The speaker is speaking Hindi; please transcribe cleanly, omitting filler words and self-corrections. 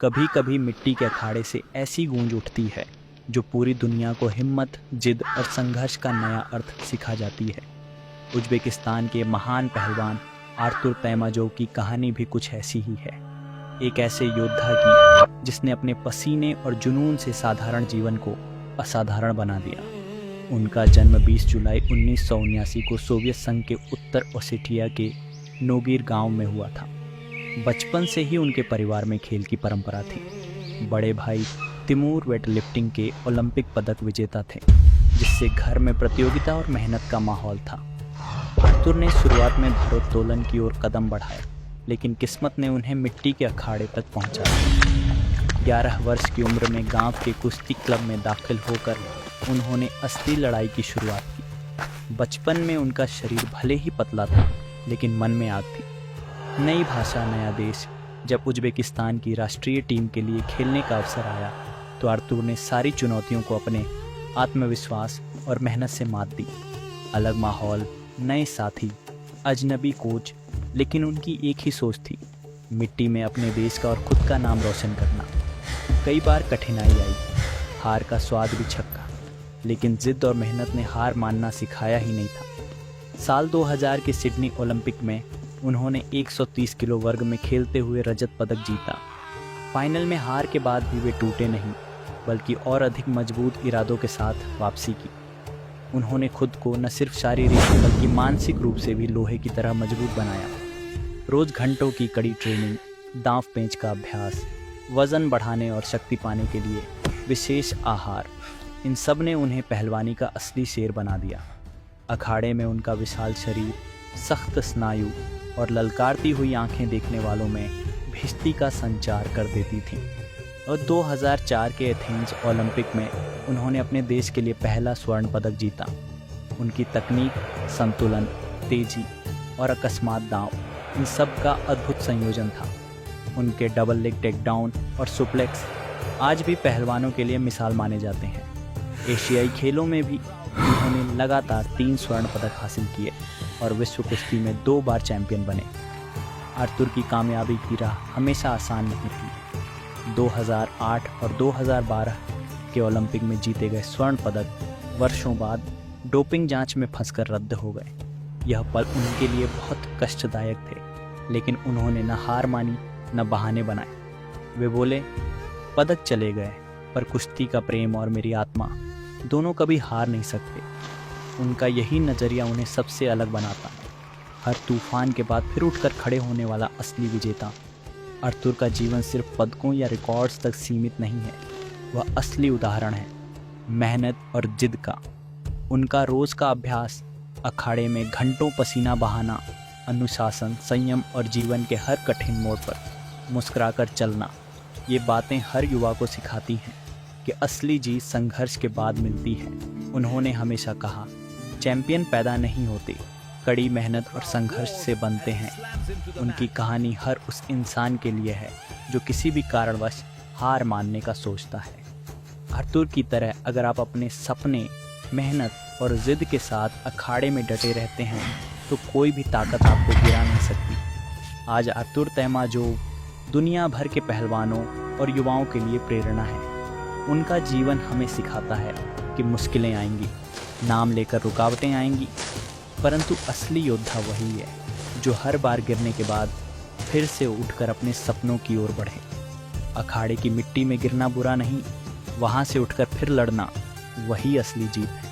कभी कभी मिट्टी के अखाड़े से ऐसी गूंज उठती है जो पूरी दुनिया को हिम्मत, जिद और संघर्ष का नया अर्थ सिखा जाती है। उज़्बेकिस्तान के महान पहलवान आर्तुर तैमाजोव की कहानी भी कुछ ऐसी ही है। एक ऐसे योद्धा की जिसने अपने पसीने और जुनून से साधारण जीवन को असाधारण बना दिया। उनका जन्म 20 जुलाई 1979 को सोवियत संघ के उत्तर ओसेटिया के नोगिर गांव में हुआ था। बचपन से ही उनके परिवार में खेल की परंपरा थी। बड़े भाई तिमूर वेटलिफ्टिंग के ओलंपिक पदक विजेता थे, जिससे घर में प्रतियोगिता और मेहनत का माहौल था। आर्तुर ने शुरुआत में भारोत्तोलन की ओर कदम बढ़ाया, लेकिन किस्मत ने उन्हें मिट्टी के अखाड़े तक पहुंचाया। 11 वर्ष की उम्र में गांव के कुश्ती क्लब में दाखिल होकर उन्होंने असली लड़ाई की शुरुआत की। बचपन में उनका शरीर भले ही पतला था, लेकिन मन में आग थी। नई भाषा, नया देश। जब उज़्बेकिस्तान की राष्ट्रीय टीम के लिए खेलने का अवसर आया तो आर्तुर ने सारी चुनौतियों को अपने आत्मविश्वास और मेहनत से मात दी। अलग माहौल, नए साथी, अजनबी कोच, लेकिन उनकी एक ही सोच थी, मिट्टी में अपने देश का और खुद का नाम रोशन करना। कई बार कठिनाई आई, हार का स्वाद भी चखा, लेकिन जिद और मेहनत ने हार मानना सिखाया ही नहीं था। साल 2000 के सिडनी ओलंपिक में उन्होंने 130 किलो वर्ग में खेलते हुए रजत पदक जीता। फाइनल में हार के बाद भी वे टूटे नहीं, बल्कि और अधिक मजबूत इरादों के साथ वापसी की। उन्होंने खुद को न सिर्फ शारीरिक बल्कि मानसिक रूप से भी लोहे की तरह मजबूत बनाया। रोज घंटों की कड़ी ट्रेनिंग, दांव पेंच का अभ्यास, वजन बढ़ाने और शक्ति पाने के लिए विशेष आहार, इन सब ने उन्हें पहलवानी का असली शेर बना दिया। अखाड़े में उनका विशाल शरीर, सख्त स्नायु और ललकारती हुई आंखें देखने वालों में भिष्टि का संचार कर देती थीं। और 2004 के एथेंस ओलंपिक में उन्होंने अपने देश के लिए पहला स्वर्ण पदक जीता। उनकी तकनीक, संतुलन, तेजी और अकस्मात दांव, इन सब का अद्भुत संयोजन था। उनके डबल लेग टेकडाउन और सुप्लेक्स आज भी पहलवानों के लिए मिसाल माने जाते हैं। एशियाई खेलों में भी उन्होंने लगातार 3 स्वर्ण पदक हासिल किए और विश्व कुश्ती में 2 बार चैंपियन बने। आर्तुर की कामयाबी की राह हमेशा आसान नहीं थी। 2008 और 2012 के ओलंपिक में जीते गए स्वर्ण पदक वर्षों बाद डोपिंग जांच में फंसकर रद्द हो गए। यह पल उनके लिए बहुत कष्टदायक थे, लेकिन उन्होंने न हार मानी न बहाने बनाए। वे बोले, पदक चले गए, पर कुश्ती का प्रेम और मेरी आत्मा दोनों कभी हार नहीं सकते। उनका यही नज़रिया उन्हें सबसे अलग बनाता। हर तूफान के बाद फिर उठकर खड़े होने वाला असली विजेता। आर्तुर का जीवन सिर्फ पदकों या रिकॉर्ड्स तक सीमित नहीं है, वह असली उदाहरण है मेहनत और जिद का। उनका रोज़ का अभ्यास, अखाड़े में घंटों पसीना बहाना, अनुशासन, संयम और जीवन के हर कठिन मोड़ पर मुस्कुराकर चलना, ये बातें हर युवा को सिखाती हैं कि असली जीत संघर्ष के बाद मिलती है। उन्होंने हमेशा कहा, चैंपियन पैदा नहीं होते, कड़ी मेहनत और संघर्ष से बनते हैं। उनकी कहानी हर उस इंसान के लिए है जो किसी भी कारणवश हार मानने का सोचता है। आर्तुर की तरह अगर आप अपने सपने, मेहनत और जिद के साथ अखाड़े में डटे रहते हैं तो कोई भी ताकत आपको गिरा नहीं सकती। आज आर्तुर तैमाजोव दुनिया भर के पहलवानों और युवाओं के लिए प्रेरणा है। उनका जीवन हमें सिखाता है कि मुश्किलें आएंगी, नाम लेकर रुकावटें आएंगी, परंतु असली योद्धा वही है जो हर बार गिरने के बाद फिर से उठकर अपने सपनों की ओर बढ़े। अखाड़े की मिट्टी में गिरना बुरा नहीं, वहाँ से उठकर फिर लड़ना, वही असली जीत है।